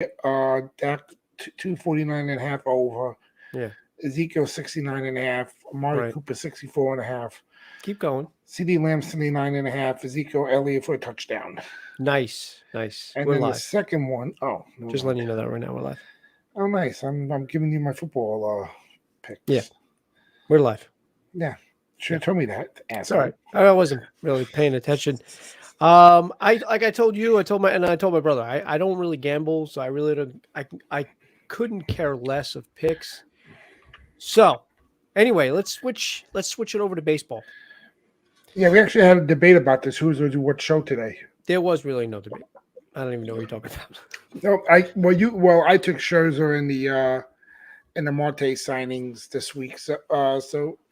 Dak 249.5 over. Yeah. Ezekiel 69.5. Amari Right. Cooper 64.5. Keep going. CD Lamb 79.5. Ezekiel Elliott for a touchdown. Nice. And We're then the live. second one, never Just mind. letting you know that right now. We're live. Oh, nice. I'm giving you my football picks. Yeah. We're live. Yeah. Should Yeah. have told me that. It's all right. I wasn't really paying attention. I told you, I told my brother, I don't really gamble, so I really don't. I couldn't care less of picks. So, anyway, let's switch it over to baseball. Yeah, we actually had a debate about this. Who's going to do what show today? There was really no debate. I don't even know what you're talking about. No, I took Scherzer in the Marte signings this week, so I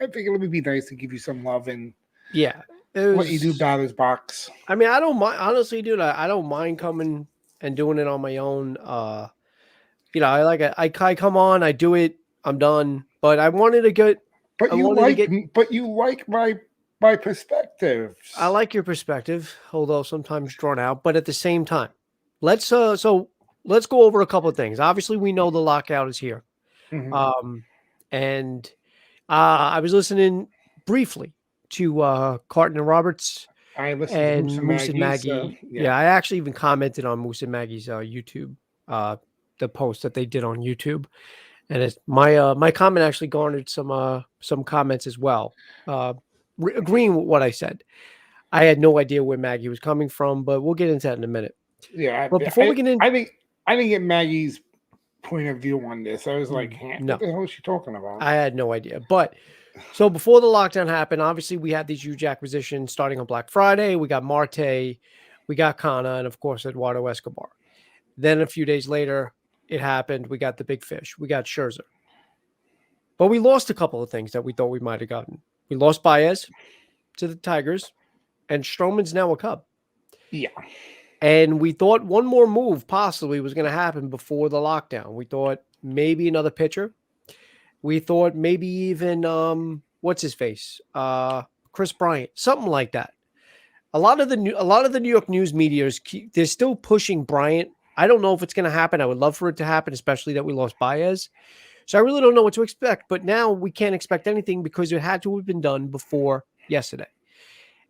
think it'll be nice to give you some love and Yeah, let you do batter's box. I mean, I don't mind, honestly, dude. I don't mind coming and doing it on my own. I like it. I come on, I do it, I'm done. But I wanted to get. But you like my perspective. I like your perspective, although sometimes drawn out. But at the same time, let's go over a couple of things. Obviously, we know the lockout is here, and I was listening briefly to Carton and Roberts. I listened to Moose and Maggie. I actually even commented on Moose and Maggie's YouTube, the post that they did on YouTube, and it's my comment actually garnered some comments as well, agreeing with what I said. I had no idea where Maggie was coming from, but we'll get into that in a minute. Yeah, but before we get in, I didn't get Maggie's point of view on this. I was like, what the hell is she talking about? I had no idea, but. So before the lockdown happened, obviously we had these huge acquisitions starting on Black Friday. We got Marte, we got Kana, and of course Eduardo Escobar. Then a few days later, it happened. We got the big fish. We got Scherzer. But we lost a couple of things that we thought we might have gotten. We lost Baez to the Tigers, and Stroman's now a Cub. Yeah. And we thought one more move possibly was going to happen before the lockdown. We thought maybe another pitcher. We thought maybe even what's his face, Chris Bryant, something like that. A lot of the New York news media they're still pushing Bryant. I don't know if it's going to happen. I would love for it to happen, especially that we lost Baez. So I really don't know what to expect. But now we can't expect anything because it had to have been done before yesterday.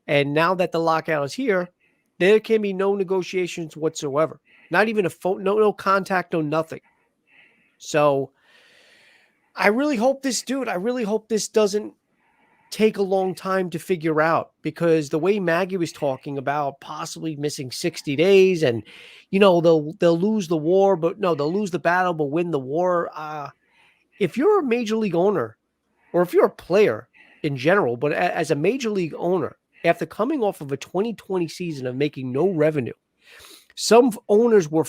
And now that the lockout is here, there can be no negotiations whatsoever. Not even a phone, no contact, no nothing. So. I really hope this doesn't take a long time to figure out, because the way Maggie was talking about possibly missing 60 days and, they'll lose the war, but no, they'll lose the battle, but win the war. If you're a major league owner, or if you're a player in general, but as a major league owner, after coming off of a 2020 season of making no revenue, some owners were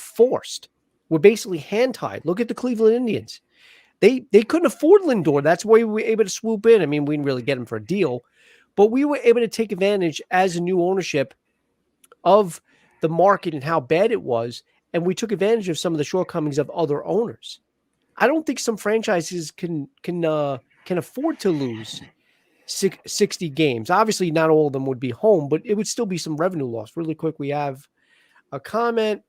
basically hand-tied. Look at the Cleveland Indians. They couldn't afford Lindor. That's why we were able to swoop in. I mean, we didn't really get him for a deal, but we were able to take advantage as a new ownership of the market and how bad it was, and we took advantage of some of the shortcomings of other owners. I don't think some franchises can afford to lose 60 games. Obviously, not all of them would be home, but it would still be some revenue loss. Really quick, we have a comment.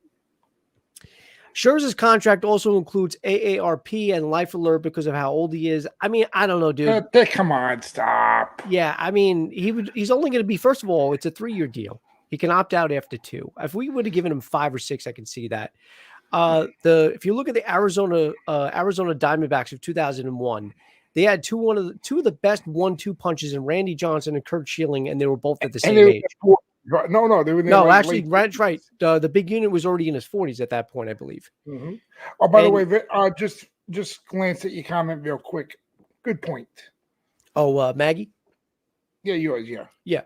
Scherzer's contract also includes AARP and Life Alert because of how old he is. I mean, I don't know, dude. Come on, stop. Yeah, I mean, he's only going to be, first of all, it's a 3-year deal. He can opt out after 2. If we would have given him 5 or 6, I can see that. If you look at the Arizona Diamondbacks of 2001, they had two of the best 1-2 punches in Randy Johnson and Kurt Schilling, and they were both at the same age. No, they were actually, right. The big unit was already in his 40s at that point, I believe. Mm-hmm. Oh, by the way, just glance at your comment real quick. Good point. Oh, Maggie? Yeah, yours. Yeah.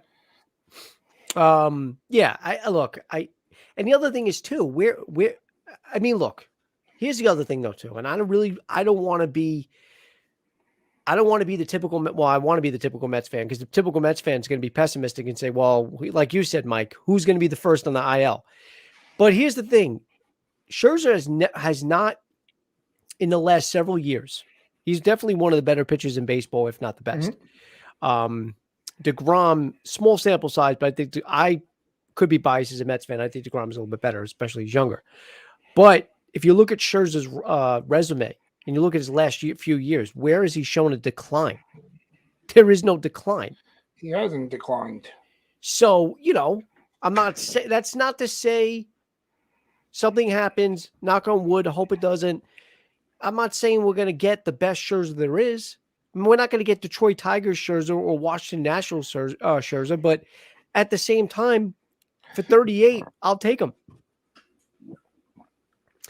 And the other thing is too, look, here's the other thing though too, and I don't want to be the typical, well, I want to be the typical Mets fan, because the typical Mets fan is going to be pessimistic and say, well, like you said, Mike, who's going to be the first on the IL? But here's the thing. Scherzer has not, in the last several years, he's definitely one of the better pitchers in baseball, if not the best. Mm-hmm. DeGrom, small sample size, but I think I could be biased as a Mets fan. I think DeGrom is a little bit better, especially he's younger. But if you look at Scherzer's resume and you look at his last few years, where has he shown a decline? There is no decline. He hasn't declined. So, I'm not saying that's not to say something happens, knock on wood, hope it doesn't. I'm not saying we're going to get the best Scherzer there is. I mean, we're not going to get Detroit Tigers Scherzer or Washington Nationals Scherzer, but at the same time, for 38, I'll take him.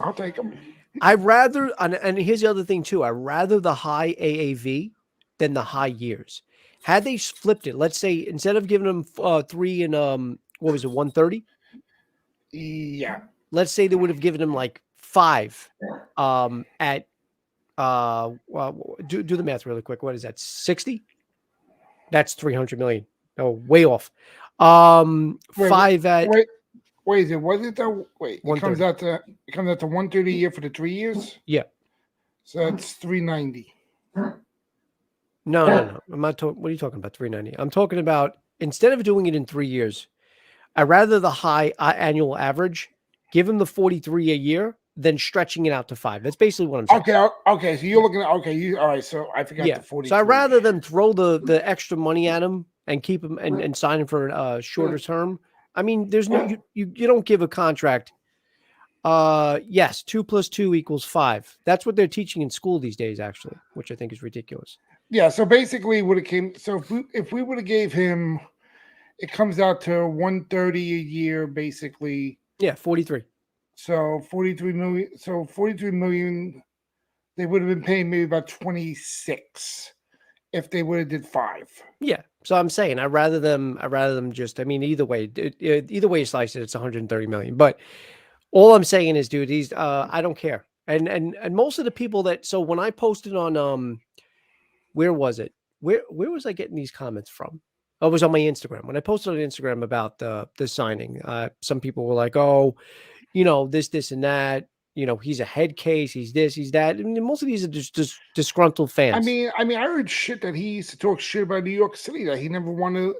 I'll take him. I'd rather, and here's the other thing too, I'd rather the high AAV than the high years. Had they flipped it, let's say instead of giving them 3 and 130? Yeah. Let's say they would have given him like 5 at do the math really quick. What is that? 60? That's 300 million. Oh, way off. 5 at Wait, was it though? Wait, it comes out to 130 a year for the 3 years? Yeah. So that's 390. No. I'm not talking. What are you talking about? 390. I'm talking about instead of doing it in 3 years, I'd rather the high annual average, give him the 43 a year, than stretching it out to 5. That's basically what I'm saying. Okay. So you're looking at all right. So I forgot the 43. So I'd rather them throw the extra money at him and keep him and sign him for a shorter term. I mean, there's no you don't give a contract. Yes, 2 + 2 = 5. That's what they're teaching in school these days, actually, which I think is ridiculous. Yeah. So basically, if we would have gave him, it comes out to 130 a year, basically. Yeah, 43. So 43 million. So 43 million. They would have been paying maybe about 26 if they would have did 5. Yeah. So I'm saying I'd rather them just. I mean, either way you slice it, it's 130 million. But all I'm saying is, dude, he's I don't care. And most of the people that when I posted on where was it? Where was I getting these comments from? Oh, it was on my Instagram. When I posted on Instagram about the signing, some people were like, "Oh, this and that. He's a head case. He's this, he's that." I mean, most of these are just disgruntled fans. I mean, I heard shit that he used to talk shit about New York City that he never wanted.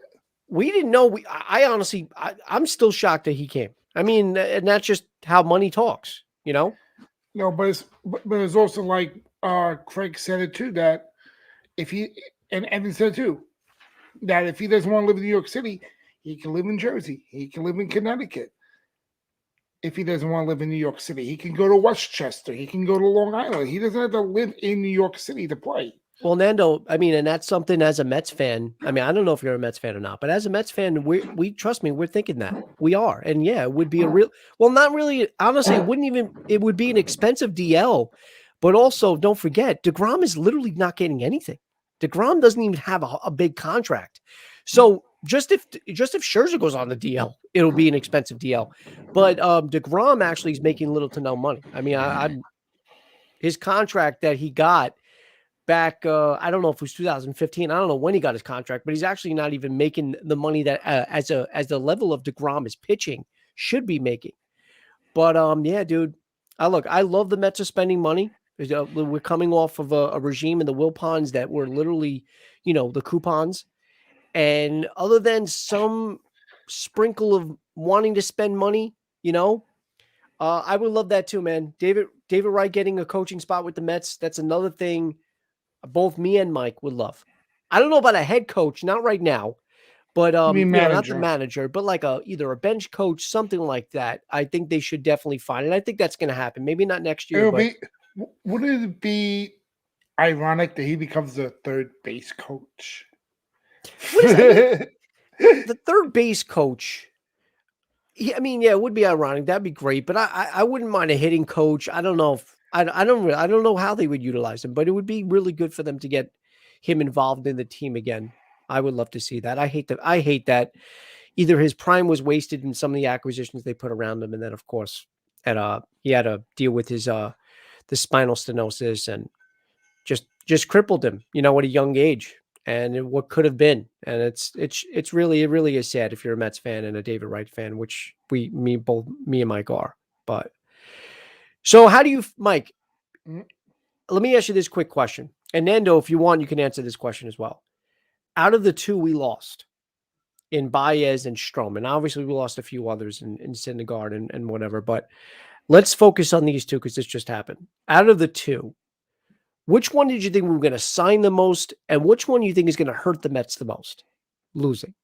We didn't know. I honestly, I'm still shocked that he came. I mean, and that's just how money talks, No, but it's also like Craig said it too, that if he, and Evan said too, that if he doesn't want to live in New York City, he can live in Jersey. He can live in Connecticut. If he doesn't want to live in New York City, he can go to Westchester. He can go to Long Island. He doesn't have to live in New York City to play. Well, Nando, I mean, and that's something as a Mets fan. I mean, I don't know if you're a Mets fan or not, but as a Mets fan, we trust me, we're thinking that we are. And yeah, it would be not really, honestly, it would be an expensive DL, but also don't forget, DeGrom is literally not getting anything. DeGrom doesn't even have a big contract. So just if Scherzer goes on the DL, it'll be an expensive DL. But DeGrom actually is making little to no money. I mean, his contract that he got back, I don't know if it was 2015. I don't know when he got his contract, but he's actually not even making the money that as the level of DeGrom is pitching should be making. But yeah, dude, I love the Mets are spending money. We're coming off of a regime in the Wilpons that were literally, the coupons. And other than some sprinkle of wanting to spend money, I would love that too, man. David Wright getting a coaching spot with the Mets. That's another thing both me and Mike would love. I don't know about a head coach, not right now, but not the manager, but like either a bench coach, something like that. I think they should definitely find it. I think that's going to happen. Maybe not next year. Wouldn't it be ironic that he becomes the third base coach? What is that? The third base coach. Yeah, I mean, yeah, it would be ironic. That'd be great, but I wouldn't mind a hitting coach. I don't know if I don't know how they would utilize him, but it would be really good for them to get him involved in the team again. I would love to see that. I hate that either his prime was wasted in some of the acquisitions they put around him, and then of course he had to deal with his the spinal stenosis and just crippled him, at a young age. And what could have been, and it really is sad if you're a Mets fan and a David Wright fan, which me and Mike are. But so, how do you, Mike? Let me ask you this quick question, and Nando, if you want, you can answer this question as well. Out of the two we lost in Baez and Stroman, obviously we lost a few others in Syndergaard and whatever, but Let's focus on these two because this just happened. Out of the two, which one did you think we were going to sign the most, and which one you think is going to hurt the Mets the most? Losing.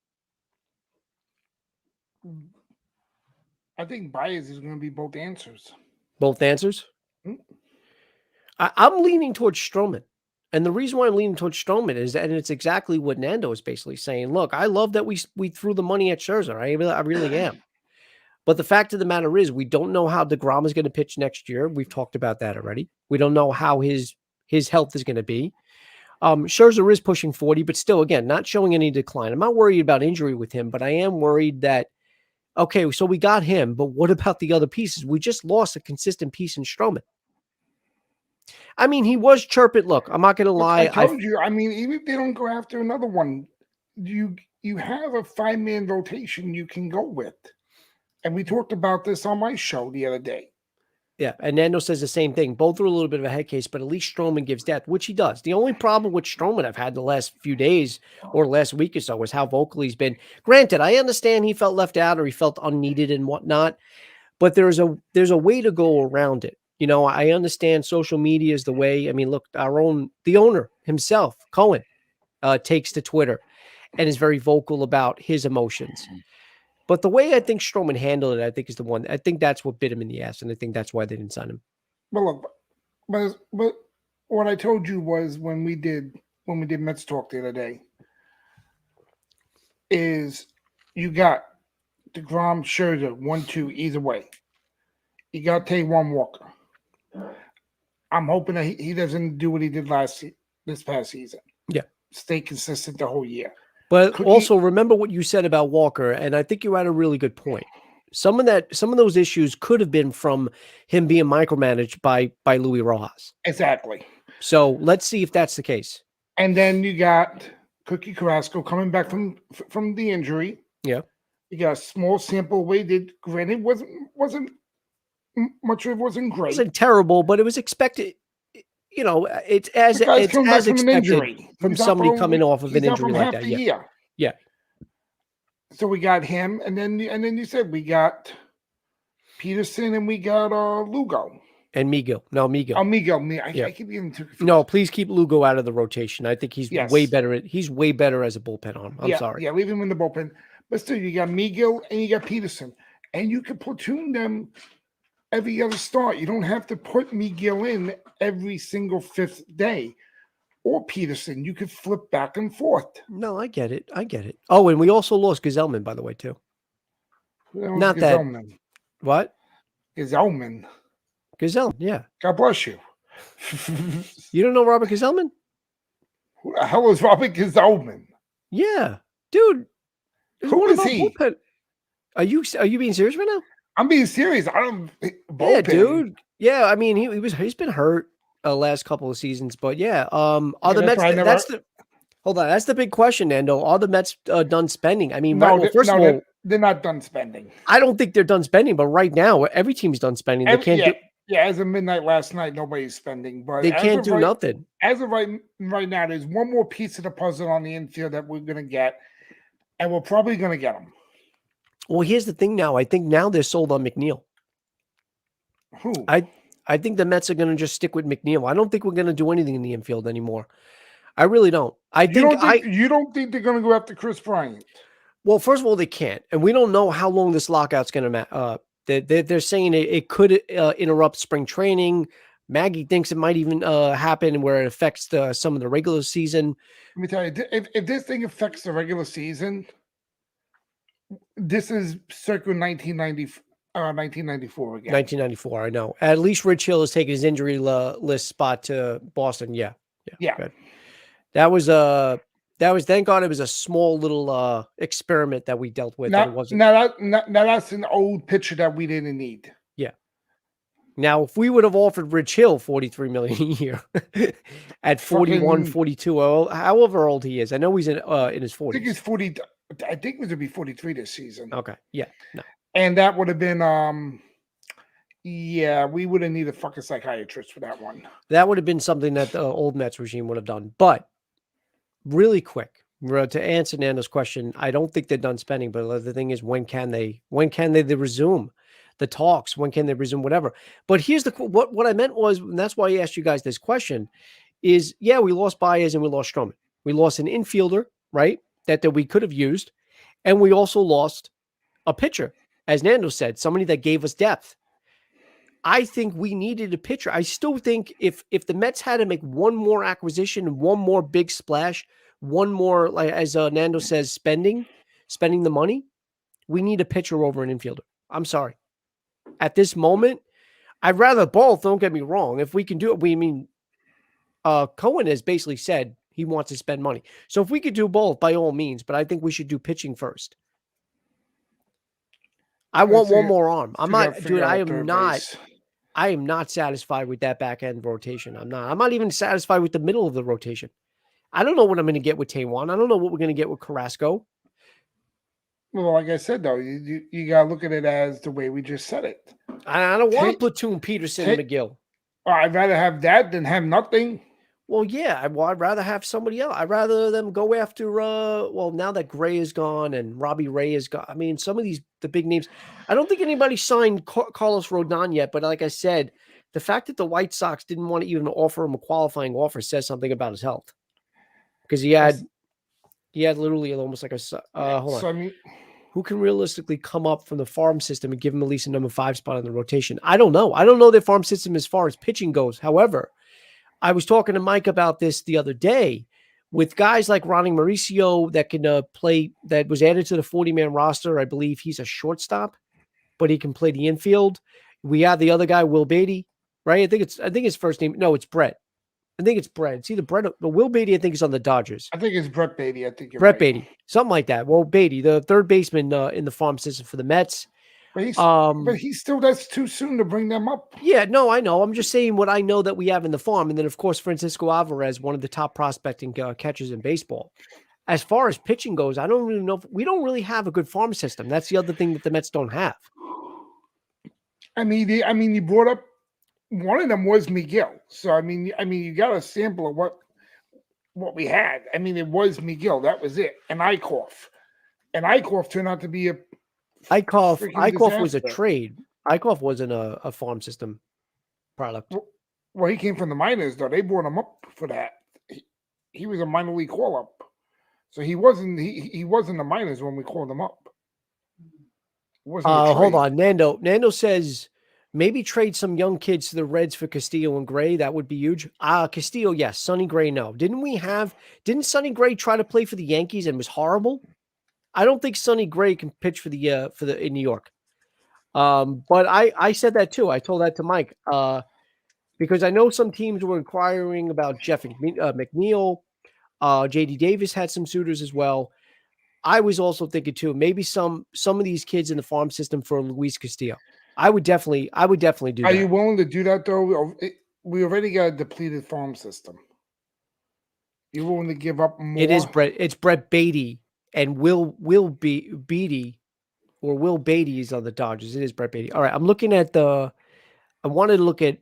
I think Baez is going to be both answers. Both answers? Hmm? I'm leaning towards Stroman. And the reason why I'm leaning towards Stroman is that, and it's exactly what Nando is basically saying. Look, I love that we threw the money at Scherzer. I really am. But the fact of the matter is, we don't know how DeGrom is going to pitch next year. We've talked about that already. We don't know how his health is going to be. Scherzer is pushing 40, but still, again, not showing any decline. I'm not worried about injury with him, but I am worried that, okay, so we got him, but what about the other pieces? We just lost a consistent piece in Stroman. I mean, he was chirping. Look, I'm not going to lie. I told you. I mean, even if they don't go after another one, you have a 5-man rotation you can go with. And we talked about this on my show the other day. Yeah, and Nando says the same thing. Both are a little bit of a head case, but at least Stroman gives depth, which he does. The only problem with Stroman I've had the last few days or last week or so is how vocal he's been. Granted, I understand he felt left out or he felt unneeded and whatnot, but there's a way to go around it. You know, I understand social media is the way. I mean, look, the owner himself, Cohen, takes to Twitter and is very vocal about his emotions. But the way I think Stroman handled it, I think is the one. I think that's what bit him in the ass, and I think that's why they didn't sign him. Well, look, but what I told you was when we did Mets talk the other day, is you got DeGrom, Scherzer, 1-2 either way. You got Taijuan Walker. I'm hoping that he doesn't do what he did this past season. Yeah, stay consistent the whole year. But also remember what you said about Walker, and I think you're at a really good point. Some of those issues could have been from him being micromanaged by Louis Rojas. Exactly. So let's see if that's the case. And then you got Cookie Carrasco coming back from the injury. Yeah. You got a small sample weighted. Granted, wasn't much of it wasn't great. It wasn't terrible, but it was expected. You know, it's as expected from somebody coming off of an injury like that. Yeah. Yeah. So we got him, and then you said we got Peterson and we got Lugo. And Miguel. No, Miguel. Oh, Miguel. I keep getting too confused. No, please keep Lugo out of the rotation. I think he's way better. He's way better as a bullpen arm. I'm sorry. Yeah, leave him in the bullpen. But still, you got Miguel and you got Peterson. And you can platoon them every other start. You don't have to put Miguel in every single fifth day. Or Peterson. You could flip back and forth. No, I get it. Oh, and we also lost Gazelman, by the way, too. Not Gazelman. That. What? Gazelman. Gazelman, yeah. God bless you. You don't know Robert Gazelman? Who the hell is Robert Gazelman? Yeah. Dude. Who is he? Bullpen. Are you being serious right now? I'm being serious. I don't bullpen. Yeah, dude. Yeah, I mean he's been hurt last couple of seasons, but yeah. Are the Mets hold on, that's the big question, Nando. Are the Mets done spending? I mean, first of all, they're not done spending. I don't think they're done spending, but right now every team's done spending. They can't as of midnight last night, nobody's spending, but they can't do nothing. As of right now, there's one more piece of the puzzle on the infield that we're gonna get, and we're probably gonna get them. Well, here's the thing now. I think now they're sold on McNeil. Who? I think the Mets are going to just stick with McNeil. I don't think we're going to do anything in the infield anymore. I really don't. You don't think they're going to go after Chris Bryant? Well, first of all, they can't, and we don't know how long this lockout's going to. They're saying it could interrupt spring training. Maggie thinks it might even happen where it affects some of the regular season. Let me tell you, if this thing affects the regular season, this is circa 1994 again. 1994, I know. At least Rich Hill has taken his injury list spot to Boston. Yeah. Good. That was thank God it was a small little experiment that we dealt with. Now that's an old pitcher that we didn't need. Yeah. Now, if we would have offered Rich Hill $43 million a year at 41, 42, however old he is, I know he's in his 40s. I think he's 40. I think it was going to be 43 this season. Okay. Yeah. No. And that would have been, we would have needed a fucking psychiatrist for that one. That would have been something that the old Mets regime would have done. But really quick, to answer Nando's question, I don't think they're done spending. But the thing is, when can they resume the talks. When can they resume? Whatever. But here's what I meant was, and that's why I asked you guys this question. Is yeah, we lost Baez and we lost Stroman. We lost an infielder, right? That we could have used, and we also lost a pitcher, as Nando said, somebody that gave us depth. I think we needed a pitcher. I still think if the Mets had to make one more acquisition, one more big splash, one more, like as Nando says, spending the money, we need a pitcher over an infielder. I'm sorry. At this moment, I'd rather both. Don't get me wrong. If we can do it, Cohen has basically said he wants to spend money. So if we could do both, by all means, but I think we should do pitching first. I want one more arm. I'm not, dude. I am not satisfied with that back end rotation. I'm not even satisfied with the middle of the rotation. I don't know what I'm going to get with Taiwan. I don't know what we're going to get with Carrasco. Well, like I said, though, you got to look at it as the way we just said it. I don't want to platoon Peterson and McGill. I'd rather have that than have nothing. Well, yeah. I'd rather have somebody else. I'd rather them go after, now that Gray is gone and Robbie Ray is gone. I mean, some of the big names. I don't think anybody signed Carlos Rodon yet, but like I said, the fact that the White Sox didn't want to even offer him a qualifying offer says something about his health. Because he had literally almost like a hold on. So, I mean, who can realistically come up from the farm system and give him at least a number 5 spot in the rotation? I don't know. I don't know their farm system as far as pitching goes. However, I was talking to Mike about this the other day with guys like Ronnie Mauricio that can play, that was added to the 40-man roster. I believe he's a shortstop, but he can play the infield. We have the other guy, Will Beatty, right? I think his first name. No, it's Brett. I think it's Brett. It's either Brett but Will Beatty, I think, is on the Dodgers. I think it's Brett Beatty. I think you're Brett right. Beatty. Something like that. Well, Beatty, the third baseman in the farm system for the Mets. But that's too soon to bring them up. Yeah, no, I know. I'm just saying what I know that we have in the farm. And then, of course, Francisco Alvarez, one of the top prospecting catchers in baseball. As far as pitching goes, I don't really know. We don't really have a good farm system. That's the other thing that the Mets don't have. I mean, you brought up one of them was Miguel. So I mean, you got a sample of what we had. I mean, it was Miguel. That was it. And Eichhoff turned out to be a Eichhoff was a trade. Eichhoff wasn't a farm system product. Well, he came from the minors, though. They brought him up for that. He was a minor league call up, so he wasn't the minors when we called him up. Hold on, Nando says maybe trade some young kids to the Reds for Castillo and Gray. That would be huge. Castillo, yes. Sonny Gray, no. Didn't Sonny Gray try to play for the Yankees and was horrible? I don't think Sonny Gray can pitch for the in New York. But I said that too. I told that to Mike because I know some teams were inquiring about Jeff McNeil. JD Davis had some suitors as well. I was also thinking too, maybe some of these kids in the farm system for Luis Castillo. I would definitely do that. Are you willing to do that though? We already got a depleted farm system. You willing to give up more? It's Brett Beatty and Will Beatty or Will Beatty is on the Dodgers. It is Brett Beatty. All right, I'm looking at I wanted to look at.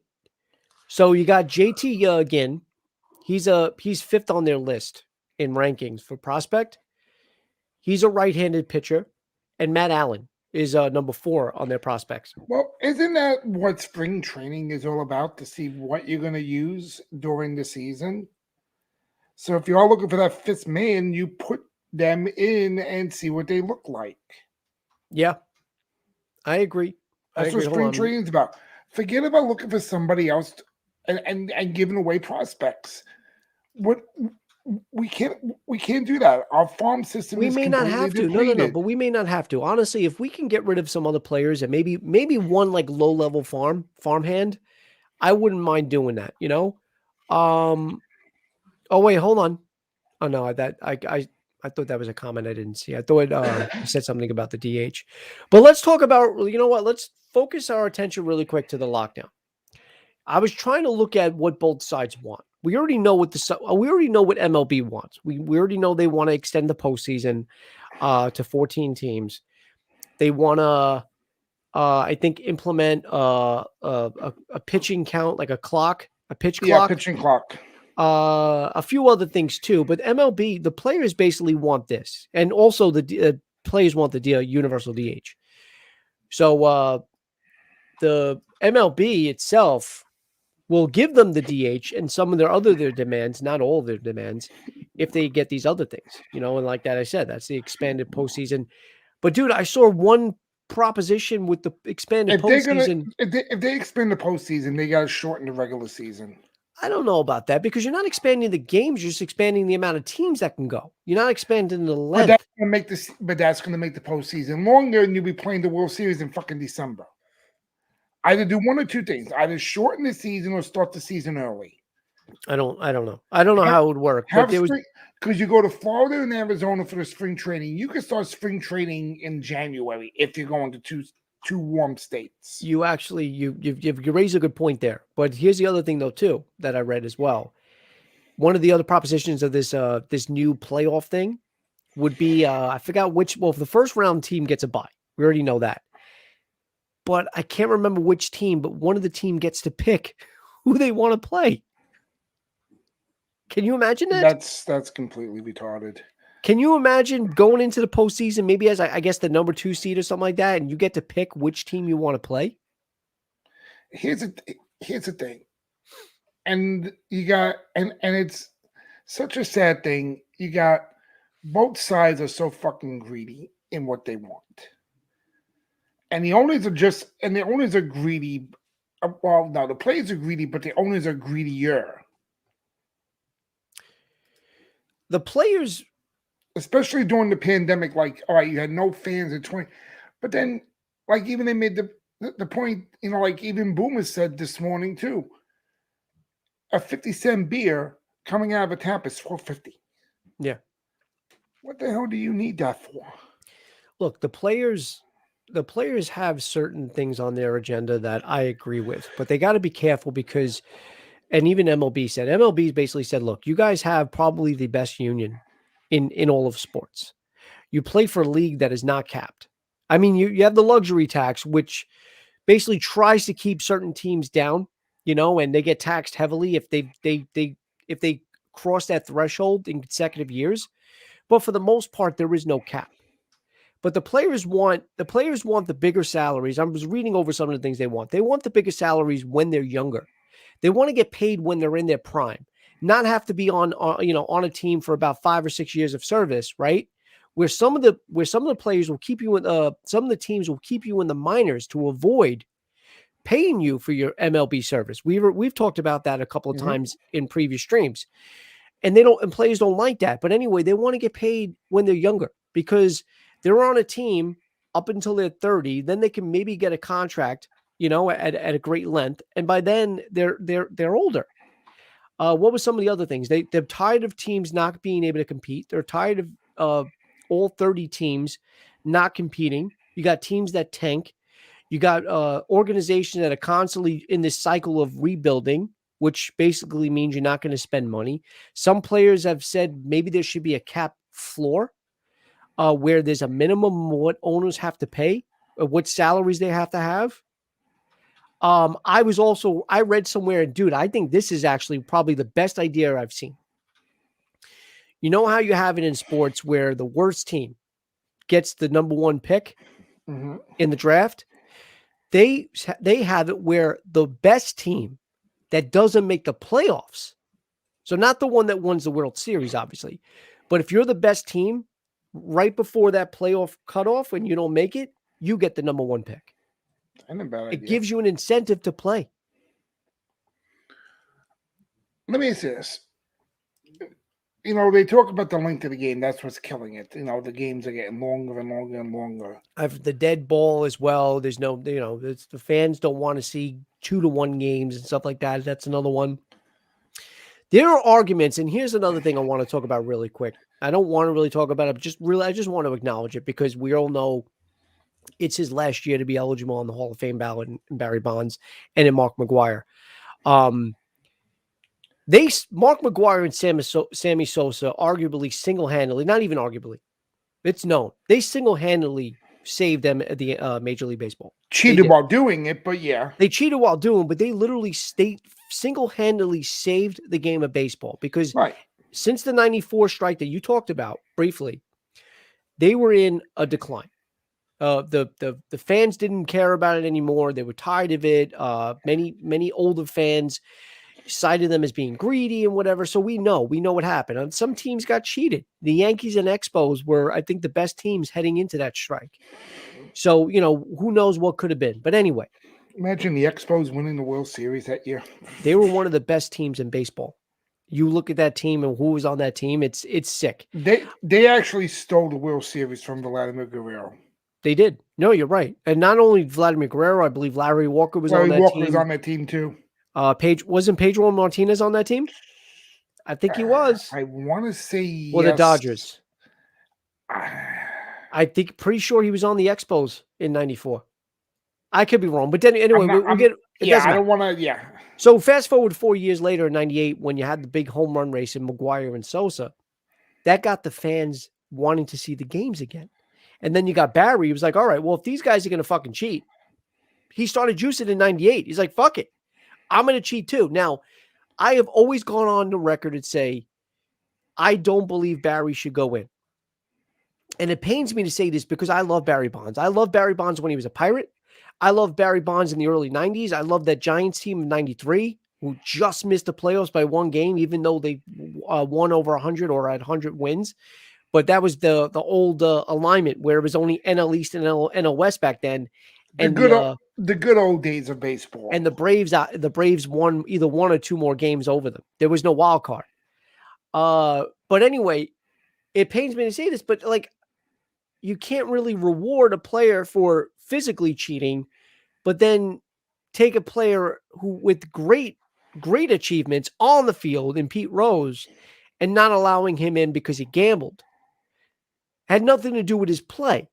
So you got JT again. He's 5th on their list in rankings for prospect. He's a right-handed pitcher, and Matt Allen is number 4 on their prospects. Well, isn't that what spring training is all about, to see what you're going to use during the season? So if you're all looking for that 5th man, you put them in and see what they look like. Yeah, I agree. That's what spring training is about. Forget about looking for somebody else and giving away prospects. We can't do that. Our farm system is completely depleted. We may not have to. No, but we may not have to. Honestly, if we can get rid of some other players and maybe one like low-level farmhand, I wouldn't mind doing that, you know? Oh wait, hold on. Oh no, I thought that was a comment I didn't see. I thought you said something about the DH. But let's talk about, you know what? Let's focus our attention really quick to the lockdown. I was trying to look at what both sides want. We already know what MLB wants. We already know they want to extend the postseason to 14 teams. They want to, I think, implement a pitching count, like a pitch clock. Yeah, pitching clock. A few other things too, but MLB, the players basically want this, and also the players want the universal DH. So the MLB itself will give them the DH and some of their demands, not all of their demands, if they get these other things, and like that I said, that's the expanded postseason. But dude, I saw one proposition with the expanded postseason. If they expand the postseason, they got to shorten the regular season. I don't know about that because you're not expanding the games, you're just expanding the amount of teams that can go. You're not expanding the length. But that's going to make the postseason longer, and you'll be playing the World Series in fucking December. Either do one or two things: either shorten the season or start the season early. I don't know. I don't know how it would work. Because you go to Florida and Arizona for the spring training. You can start spring training in January if you're going to two warm states. You actually you raise a good point there. But here's the other thing though too that I read as well. One of the other propositions of this this new playoff thing would be I forgot which. Well, if the first round team gets a bye, we already know that. But I can't remember which team. But one of the team gets to pick who they want to play. Can you imagine that? That's completely retarded. Can you imagine going into the postseason, maybe as I guess the number 2 seed or something like that, and you get to pick which team you want to play? Here's the thing, and you got and it's such a sad thing. You got both sides are so fucking greedy in what they want, and the owners are greedy. Well, no, the players are greedy, but the owners are greedier. The players. Especially during the pandemic, like, all right, you had no fans at 20, but then, like, even they made the point, like even Boomer said this morning too, a 50-cent beer coming out of a tap is $4.50. Yeah. What the hell do you need that for? Look, the players have certain things on their agenda that I agree with, but they got to be careful because, and even MLB basically said, look, you guys have probably the best union in all of sports. You play for a league that is not capped. I mean, you have the luxury tax, which basically tries to keep certain teams down, and they get taxed heavily if they cross that threshold in consecutive years. But for the most part, there is no cap. But the players want the bigger salaries. I was reading over some of the things they want. They want the bigger salaries when they're younger. They want to get paid when they're in their prime. Not have to be on a team for about 5 or 6 years of service, right? Where some of the players will keep you in some of the teams will keep you in the minors to avoid paying you for your MLB service. We've talked about that a couple of times in previous streams, and players don't like that. But anyway, they want to get paid when they're younger because they're on a team up until they're 30. Then they can maybe get a contract, at a great length, and by then they're older. What was some of the other things? They're tired of teams not being able to compete. They're tired of all 30 teams not competing. You got teams that tank. You got organizations that are constantly in this cycle of rebuilding, which basically means you're not going to spend money. Some players have said maybe there should be a cap floor where there's a minimum of what owners have to pay, what salaries they have to have. I read somewhere, and dude, I think this is actually probably the best idea I've seen. You know how you have it in sports where the worst team gets the number 1 pick in the draft? They have it where the best team that doesn't make the playoffs, so not the one that wins the World Series, obviously, but if you're the best team right before that playoff cutoff and you don't make it, you get the number 1 pick. It gives you an incentive to play. Let me say this. They talk about the length of the game. That's what's killing it. The games are getting longer and longer and longer. I've the dead ball as well. There's no, the fans don't want to see 2-1 games and stuff like that. That's another one. There are arguments, and here's another thing I want to talk about really quick. I don't want to really talk about it, I just want to acknowledge it because we all know it's his last year to be eligible on the Hall of Fame ballot in Barry Bonds and in Mark McGwire. Mark McGwire and Sammy Sosa arguably single-handedly, not even arguably, it's known, they single-handedly saved them at the Major League Baseball. Cheated while doing it, but yeah. They cheated while doing, but they literally single-handedly saved the game of baseball because since the 94 strike that you talked about briefly, they were in a decline. The fans didn't care about it anymore. They were tired of it. Many older fans cited them as being greedy and whatever. So we know what happened. And some teams got cheated. The Yankees and Expos were, I think, the best teams heading into that strike. So, who knows what could have been. But anyway, Imagine the Expos winning the World Series that year. they were one of the best teams in baseball. You look at that team and who was on that team, it's sick. They actually stole the World Series from Vladimir Guerrero. They did. No, you're right. And not only Vladimir Guerrero, I believe Larry Walker was on that team. Larry Walker was on that team too. Wasn't Pedro Martinez on that team? I think he was. I want to say Or yes. the Dodgers. I think pretty sure he was on the Expos in '94. I could be wrong, but then anyway, we'll get. I don't want to. Yeah. So fast forward 4 years later in '98, when you had the big home run race in McGuire and Sosa, that got the fans wanting to see the games again. And then you got Barry. He was like, all right, well, if these guys are going to fucking cheat, he started juicing in '98. He's like, fuck it. I'm going to cheat too. Now, I have always gone on the record and say, I don't believe Barry should go in. And it pains me to say this because I love Barry Bonds. I love Barry Bonds when he was a Pirate. I love Barry Bonds in the early 90s. I love that Giants team of 93 who just missed the playoffs by one game, even though they won over 100 or had 100 wins. But that was the old alignment where it was only NL East and NL West back then. The good old days of baseball. And the Braves won either one or two more games over them. There was no wild card. But anyway, it pains me to say this, but like, you can't really reward a player for physically cheating, but then take a player who with great achievements on the field in Pete Rose and not allowing him in because he gambled. Had nothing to do with his play,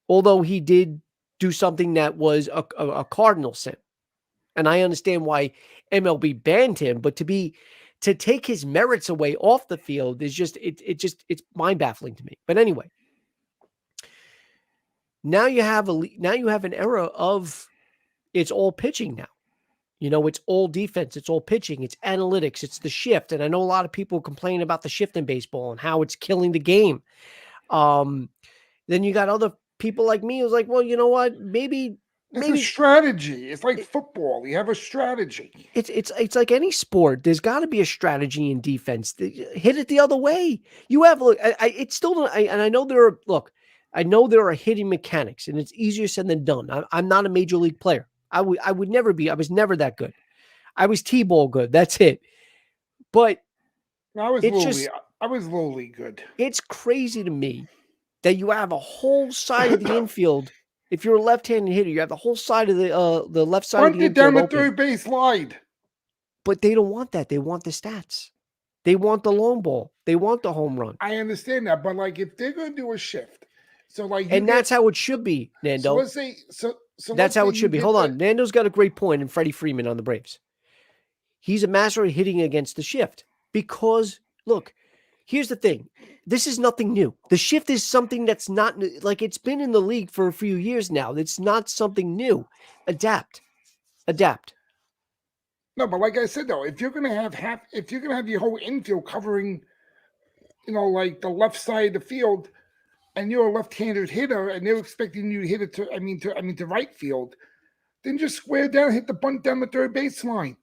although he did do something that was a cardinal sin. And I understand why MLB banned him, but to take his merits away off the field is just it's mind baffling to me. But anyway, now you have an era of it's all pitching now. It's all defense, it's all pitching, it's analytics, it's the shift. And I know a lot of people complain about the shift in baseball and how it's killing the game. Then you got other people like me who's like, well, you know what? Maybe a strategy. It's like football. You have a strategy. It's like any sport. There's got to be a strategy in defense. Hit it the other way. You have it's still and I know there are hitting mechanics, and it's easier said than done. I'm not a major league player. I would never be. I was never that good. I was T-ball good. That's it. But I was lowly good. It's crazy to me that you have a whole side of the infield. If you're a left-handed hitter, you have the whole side of the left side of the infield down the open. third base line. But they don't want that. They want the stats. They want the long ball. They want the home run. I understand that, but like if they're going to do a shift, so like that's how it should be, Nando. So let's say that's how it should be. Hold on, Nando's got a great point in Freddie Freeman on the Braves. He's a master of hitting against the shift because look, here's the thing. This is nothing new. The shift is something that's not like it's been in the league for a few years now. It's not something new. Adapt. No, but like I said though, if you're gonna have your whole infield covering, like the left side of the field, and you're a left-handed hitter, and they're expecting you to hit it to right field, then just square down, hit the bunt down the third baseline.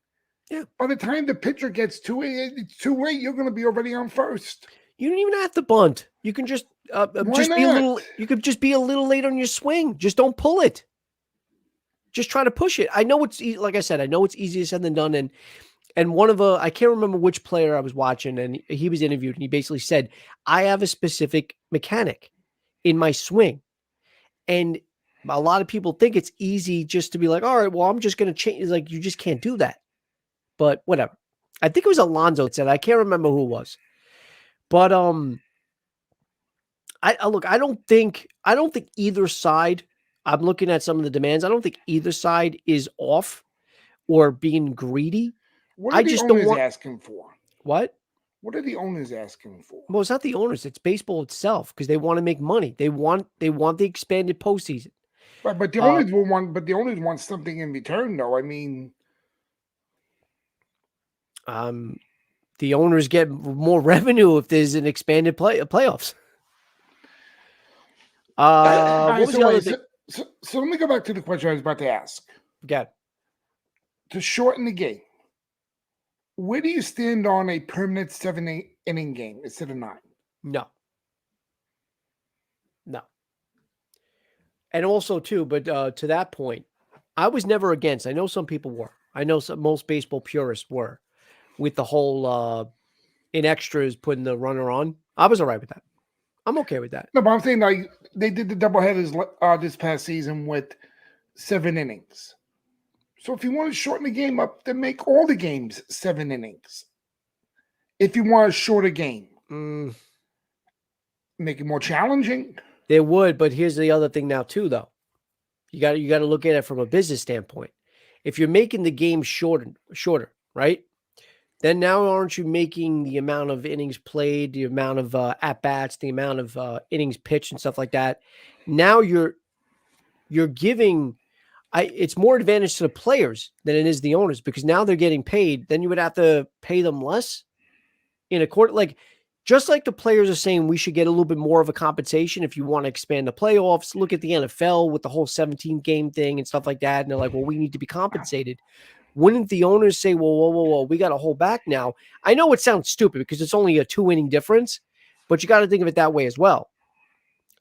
Yeah. By the time the pitcher gets to it, it's too late. You're going to be already on first. You don't even have to bunt. You can just be a little. You could just be a little late on your swing. Just don't pull it. Just try to push it. I know it's like I said. I know it's easier said than done. And one of I can't remember which player I was watching, and he was interviewed, and he basically said, "I have a specific mechanic in my swing," and a lot of people think it's easy just to be like, "All right, well, I'm just going to change." It's like you just can't do that. But whatever. I think it was Alonso that said, I can't remember who it was. But I don't think either side, I'm looking at some of the demands. I don't think either side is off or being greedy. What are the owners asking for? What? What are the owners asking for? Well, it's not the owners, it's baseball itself, because they want to make money. They want the expanded postseason. Right, but the owners want something in return though. I mean, the owners get more revenue if there's an expanded playoffs. What was the other thing? So let me go back to the question I was about to ask. Again, To shorten the game, where do you stand on a permanent 7 inning game instead of 9? no. No. And also too, but to that point, I was never against. I know some people were. I know most baseball purists were with the whole in extras putting the runner on. I was all right with that. I'm okay with that. No, but I'm saying like they did the doubleheaders this past season with 7 innings. So if you want to shorten the game up, then make all the games 7 innings. If you want a shorter game, make it more challenging. They would, but here's the other thing now too, though. You got to look at it from a business standpoint. If you're making the game shorter, right? Then now aren't you making the amount of innings played, the amount of at bats, the amount of innings pitched and stuff like that? Now you're giving it's more advantage to the players than it is the owners, because now they're getting paid. Then you would have to pay them less in a court. Like, just like the players are saying we should get a little bit more of a compensation if you want to expand the playoffs. Look at the NFL with the whole 17-game thing and stuff like that. And they're like, well, we need to be compensated. Wouldn't the owners say, well, whoa, we got to hold back now? I know it sounds stupid because it's only a 2-inning difference, but you got to think of it that way as well.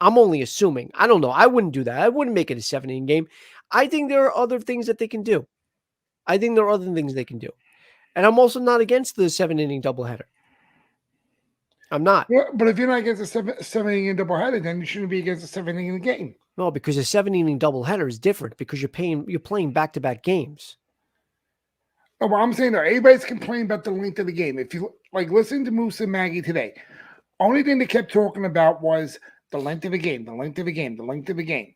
I'm only assuming. I don't know. I wouldn't do that. I wouldn't make it a 7-inning game. I think there are other things that they can do. And I'm also not against the 7-inning doubleheader. I'm not. Yeah, but if you're not against a 7 inning doubleheader, then you shouldn't be against a 7 inning game. No, because a 7-inning doubleheader is different because you're playing back-to-back games. No, but I'm saying that everybody's complaining about the length of the game. If you like listening to Moose and Maggie today, only thing they kept talking about was the length of the game, the length of the game, the length of the game.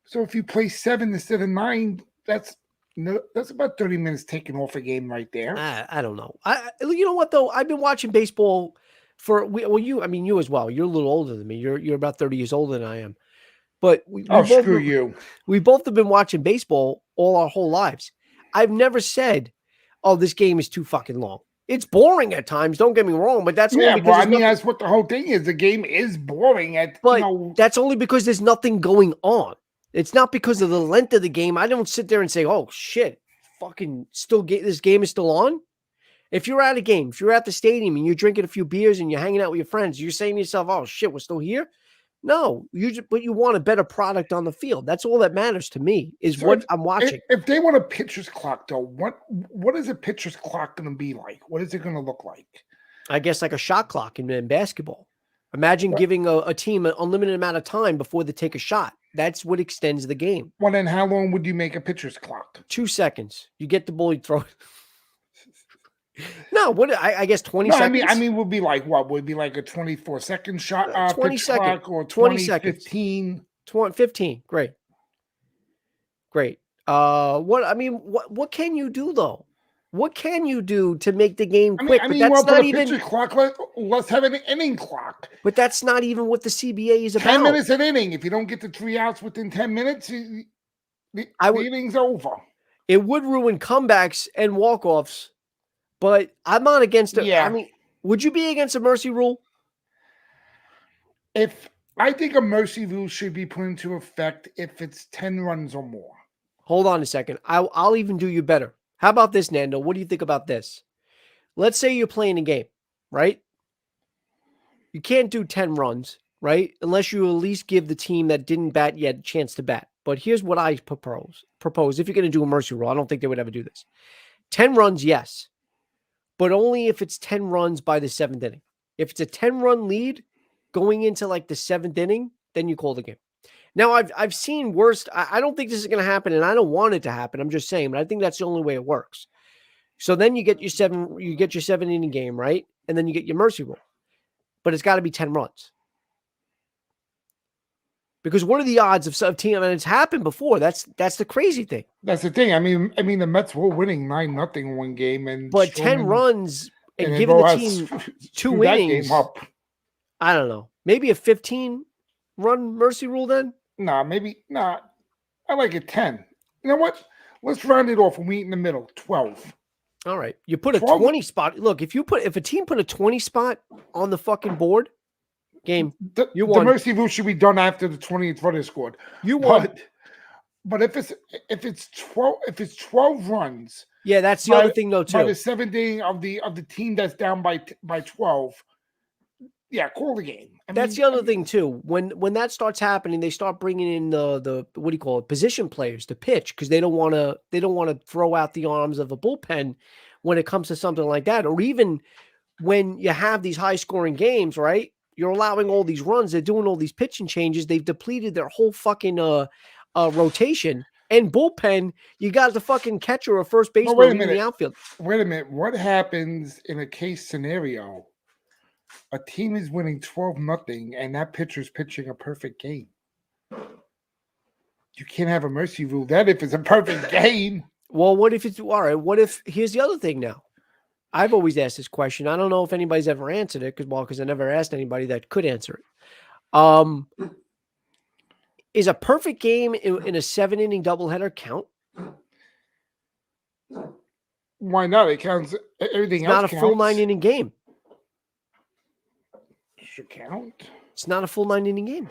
So if you play 7 instead of 9, that's about 30 minutes taken off a game right there. I don't know. You know what though? I've been watching baseball you as well. You're a little older than me. You're about 30 years older than I am. But screw you. We both have been watching baseball all our whole lives. I've never said, "Oh, this game is too fucking long." It's boring at times. Don't get me wrong, but that's only because that's what the whole thing is. The game is boring that's only because there's nothing going on. It's not because of the length of the game. I don't sit there and say, "Oh shit, fucking this game is still on." If you're at a game, if you're at the stadium and you're drinking a few beers and you're hanging out with your friends, you're saying to yourself, "Oh shit, we're still here." No, but you want a better product on the field. That's all that matters to me what I'm watching. If they want a pitcher's clock, though, what is a pitcher's clock going to be like? What is it going to look like? I guess like a shot clock in basketball. Imagine giving a team an unlimited amount of time before they take a shot. That's what extends the game. Well, then how long would you make a pitcher's clock? 2 seconds. You get the ball, you throw it. No, I guess 20 seconds. I mean, would be like what? Would be like a 24-second shot 20 seconds or 20 seconds. 15? 15. Great. What can you do though? What can you do to make the game quick? That's not even pitcher clock. Let's have an inning clock. But that's not even what the CBA is about. 10 minutes an inning. If you don't get the 3 outs within 10 minutes, the inning's over. It would ruin comebacks and walk-offs. But I'm not against it. Yeah. I mean, would you be against a mercy rule? If I think a mercy rule should be put into effect if it's 10 runs or more. Hold on a second. I'll even do you better. How about this, Nando? What do you think about this? Let's say you're playing a game, right? You can't do 10 runs, right? Unless you at least give the team that didn't bat yet a chance to bat. But here's what I propose. If you're going to do a mercy rule, I don't think they would ever do this. 10 runs, yes. But only if it's 10 runs by the 7th inning. If it's a 10-run lead going into like the 7th inning, then you call the game. Now, I've seen worse. I don't think this is going to happen, and I don't want it to happen. I'm just saying, but I think that's the only way it works. So then you get your 7-inning game, right? And then you get your mercy rule. But it's got to be 10 runs. Because what are the odds of team? And it's happened before. That's the crazy thing. That's the thing. I mean, the Mets were winning 9-0 one game, but 10 runs and giving the team 2 innings. Game up. I don't know. Maybe a 15-run mercy rule then. I like a 10. You know what? Let's round it off and meet in the middle. 12. All right. You put a 20 spot. Look, if a team put a 20 spot on the fucking board, Game. The You won. mercy rule should be done after the 20th run is scored. You won. But if it's 12 runs, Yeah, that's the other thing though by too. the 7th inning of the team that's down by 12, yeah, call the game. That's the other thing too. When that starts happening, they start bringing in the what do you call it, position players to pitch because they don't want to throw out the arms of a bullpen when it comes to something like that, or even when you have these high scoring games, right? You're allowing all these runs. They're doing all these pitching changes. They've depleted their whole fucking rotation and bullpen. You got the fucking catcher or first baseman leading the outfield. Wait a minute. What happens in a case scenario? A team is winning 12-0 and that pitcher's pitching a perfect game. You can't have a mercy rule then if it's a perfect game. Well, what if it's all right? What if here's the other thing now? I've always asked this question. I don't know if anybody's ever answered it because I never asked anybody that could answer it. Is a perfect game in a 7-inning doubleheader count? Why not? It counts. Everything else counts. Not a full 9-inning game. Should count. It's not a full 9-inning game.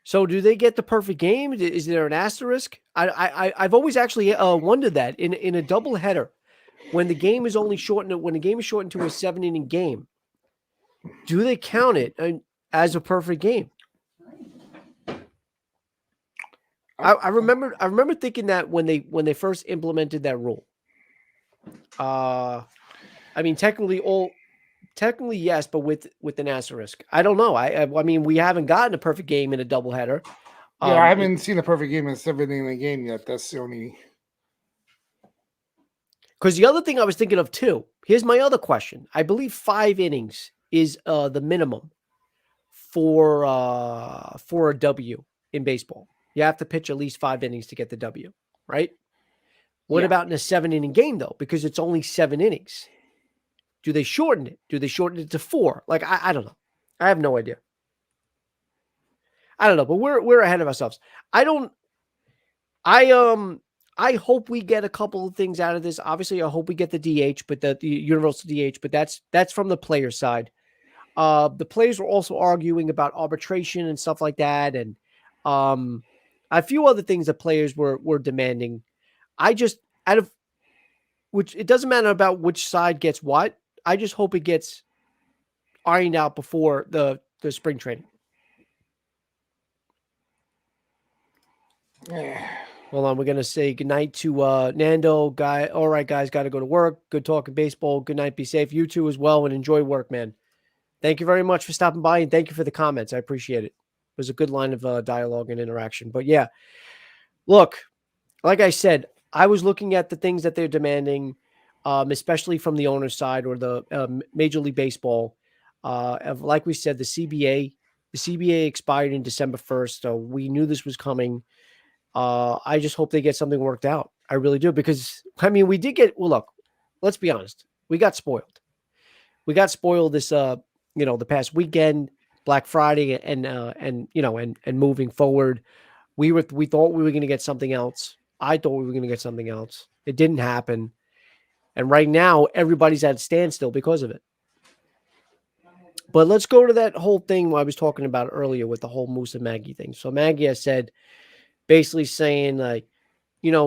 So do they get the perfect game? Is there an asterisk? I've always actually wondered that in a doubleheader, when the game is only shortened, when the game is shortened to a 7-inning game, do they count it as a perfect game? I remember thinking that when they first implemented that rule. I mean, technically yes, but with an asterisk. I don't know. I mean, we haven't gotten a perfect game in a doubleheader. Yeah, I haven't seen a perfect game in a 7-inning game yet. That's the only. Because the other thing I was thinking of too. Here's my other question. I believe 5 innings is the minimum for a W in baseball. You have to pitch at least 5 innings to get the W, right? What about in a 7-inning game though? Because it's only 7 innings. Do they shorten it? Do they shorten it to 4? Like, I don't know. I have no idea. I don't know, but we're ahead of ourselves. I hope we get a couple of things out of this. Obviously, I hope we get the DH, but the universal DH, but that's from the player side. The players were also arguing about arbitration and stuff like that. And a few other things that players were demanding. Which it doesn't matter about which side gets what. I just hope it gets ironed out before the spring training. Hold on, we're going to say goodnight to Nando. All right, guys, got to go to work. Good talking baseball. Good night. Be safe. You too as well, and enjoy work, man. Thank you very much for stopping by, and thank you for the comments. I appreciate it. It was a good line of dialogue and interaction. But yeah, look, like I said, I was looking at the things that they're demanding, especially from the owner's side or the Major League Baseball. Like we said, the CBA expired in December 1st, so we knew this was coming. I just hope they get something worked out. I really do, because I mean, we did get. Well, look, let's be honest. We got spoiled. We got spoiled this, the past weekend, Black Friday, and moving forward, we thought we were going to get something else. I thought we were going to get something else. It didn't happen. And right now, everybody's at a standstill because of it. But let's go to that whole thing I was talking about earlier with the whole Moose and Maggie thing. So Maggie has said, basically saying, like,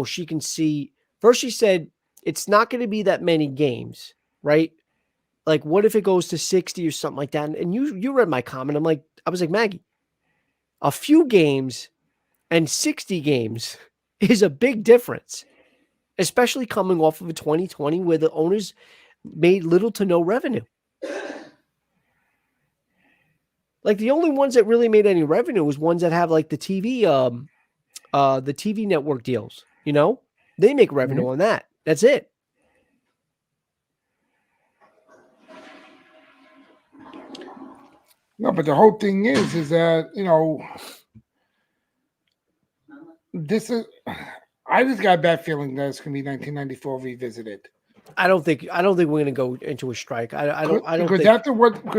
she can see. First, she said it's not going to be that many games, right? Like, what if it goes to 60 or something like that? And you read my comment. I was like, Maggie, a few games and 60 games is a big difference, especially coming off of a 2020 where the owners made little to no revenue. Like, the only ones that really made any revenue was ones that have like the TV network deals. They make revenue on that. That's it. No, but the whole thing is that, this is. I just got a bad feeling that it's going to be 1994 revisited. I don't think we're going to go into a strike. I don't because think...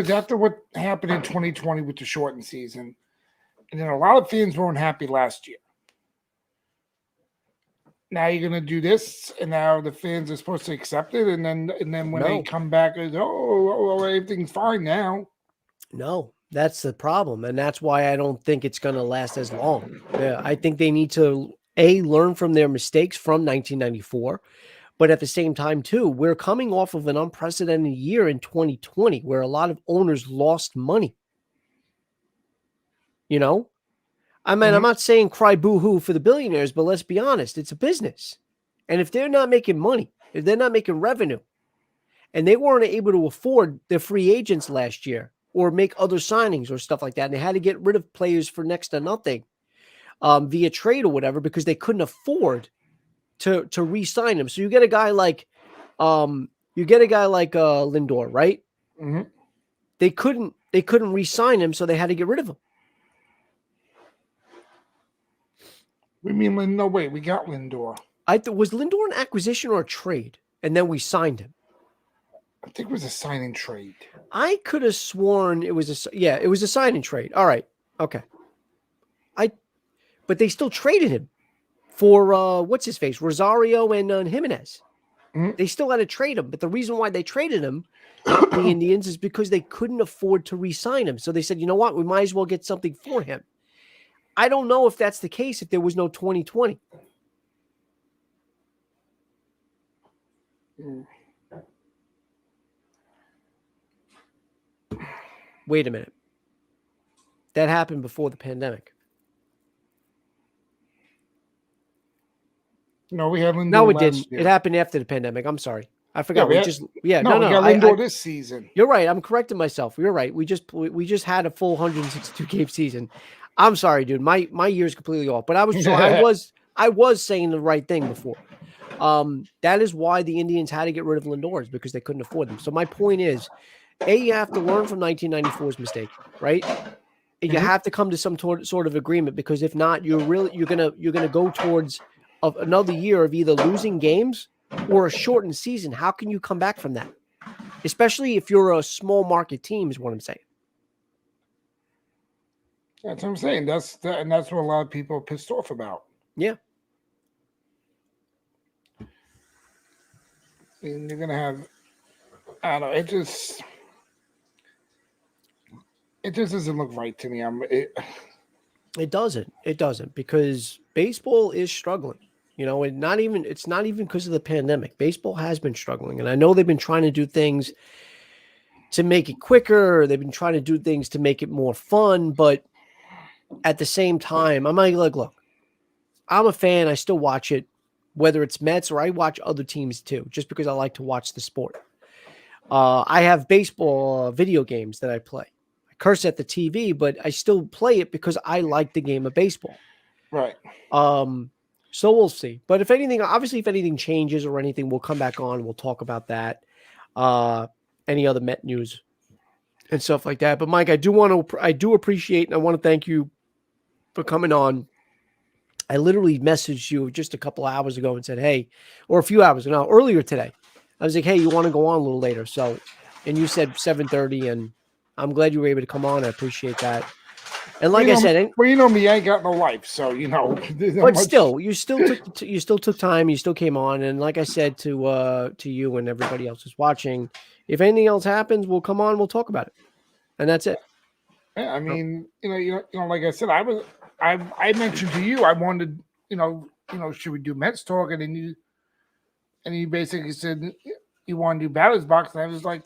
after what happened in 2020 with the shortened season, and then a lot of fans weren't happy last year. now you're gonna do this, and now the fans are supposed to accept it, and then when they No. come back, it's, everything's fine now. No, that's the problem. And that's why I don't think it's going to last as long. Yeah, I think they need to, learn from their mistakes from 1994. But at the same time, too, we're coming off of an unprecedented year in 2020 where a lot of owners lost money. You know, I mean, I'm not saying cry boo-hoo for the billionaires, but let's be honest, it's a business. And if they're not making money, if they're not making revenue, and they weren't able to afford their free agents last year or make other signings or stuff like that, and they had to get rid of players for next to nothing via trade or whatever because they couldn't afford to re-sign him. So you get a guy like Lindor, right? Mm-hmm. They couldn't re-sign him, so they had to get rid of him. We mean no, wait, we got Lindor. Was Lindor an acquisition or a trade, and then we signed him? I think it was a sign and trade. I could have sworn it was a sign and trade. All right, okay. But they still traded him for what's his face, Rosario and Jimenez. Mm-hmm. They still had to trade him, but the reason why they traded him, the Indians, is because they couldn't afford to re-sign him. So they said, you know what, we might as well get something for him. I don't know if that's the case if there was no 2020. Wait a minute. That happened before the pandemic. No, we had Lindor. No, it didn't. Year. It happened after the pandemic. I'm sorry. I forgot. We got Lindor this season. You're right. I'm correcting myself. You're right. We just had a full 162 game season. I'm sorry, dude. My year's completely off. But I was saying the right thing before. That is why the Indians had to get rid of Lindor, because they couldn't afford them. So my point is, you have to learn from 1994's mistake, right? You have to come to some sort of agreement, because if not, you're gonna go towards another year of either losing games or a shortened season. How can you come back from that? Especially if you're a small market team, is what I'm saying. That's what I'm saying. That's what a lot of people are pissed off about. Yeah. And you're gonna have, I don't know. It just doesn't look right to me. It doesn't, because baseball is struggling. You know, it's not even because of the pandemic. Baseball has been struggling, and I know they've been trying to do things to make it quicker. They've been trying to do things to make it more fun, but at the same time, I'm like, look, I'm a fan. I still watch it, whether it's Mets or I watch other teams too, just because I like to watch the sport. I have baseball video games that I play. I curse at the TV, but I still play it because I like the game of baseball. Right. So we'll see. But if anything changes or anything, we'll come back on. We'll talk about that. Any other Met news and stuff like that. But Mike, I do appreciate, and I want to thank you for coming on. I literally messaged you just a couple of hours ago and said, hey, or a few hours ago, earlier today. I was like, hey, you want to go on a little later? So, and you said 7:30, and I'm glad you were able to come on. I appreciate that. And like I said, you know me, I ain't got no life, so you know. But still, you still took time. You still came on, and like I said to you and everybody else who's watching, if anything else happens, we'll come on. We'll talk about it, and that's it. Yeah, I mean, you know, like I said, I mentioned to you, I wanted, should we do Mets talk, and then you basically said you want to do Batter's Box, and I was like,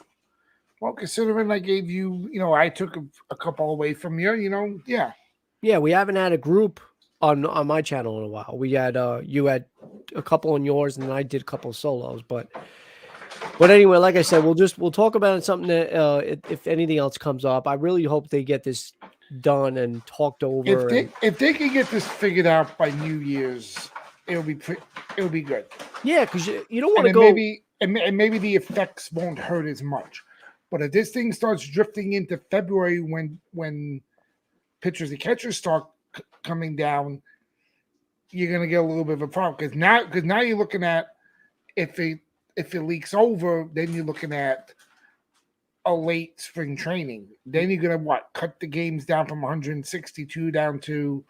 well, considering I gave you, I took a couple away from you, yeah. Yeah, we haven't had a group on my channel in a while. We had you had a couple on yours, and then I did a couple of solos. But anyway, like I said, we'll talk about something that if anything else comes up. I really hope they get this done and talked over. If they can get this figured out by New Year's, it'll be good. Yeah, because you don't want to go. Maybe the effects won't hurt as much. But if this thing starts drifting into February, when pitchers and catchers start coming down, you're gonna get a little bit of a problem, because now you're looking at if it leaks over, then you're looking at a late spring training. Then you're gonna cut the games down from 162 down to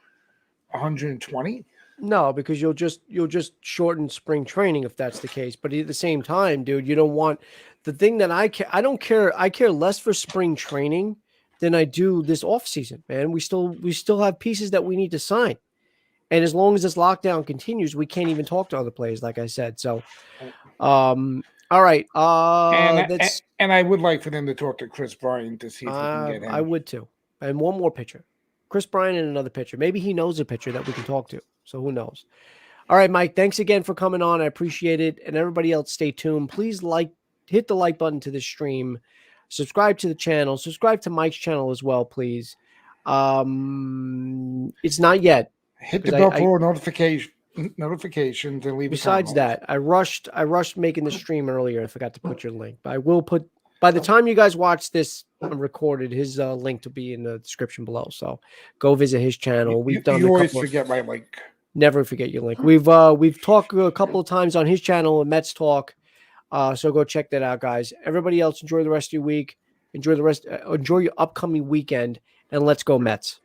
120. No, because you'll just shorten spring training if that's the case. But at the same time, dude, you don't want the thing that I don't care. I care less for spring training than I do this off season, man. We still have pieces that we need to sign. And as long as this lockdown continues, we can't even talk to other players, like I said. So all right. That's And I would like for them to talk to Chris Bryant to see if they can get him. I would too. And one more pitcher. Chris Bryant and another pitcher. Maybe he knows a pitcher that we can talk to. So who knows? All right, Mike, thanks again for coming on. I appreciate it. And everybody else, stay tuned. Please hit the like button to this stream. Subscribe to the channel. Subscribe to Mike's channel as well, please. It's not yet. Hit the bell for notifications and leave Besides a comment. that, I rushed making the stream earlier. I forgot to put your link. But I will put, by the time you guys watch this recorded, his link to be in the description below. So go visit his channel. We've done you always forget my link. Never forget your link. We've talked a couple of times on his channel, Mets Talk. So go check that out, guys. Everybody else, enjoy the rest of your week. Enjoy your upcoming weekend, and let's go Mets.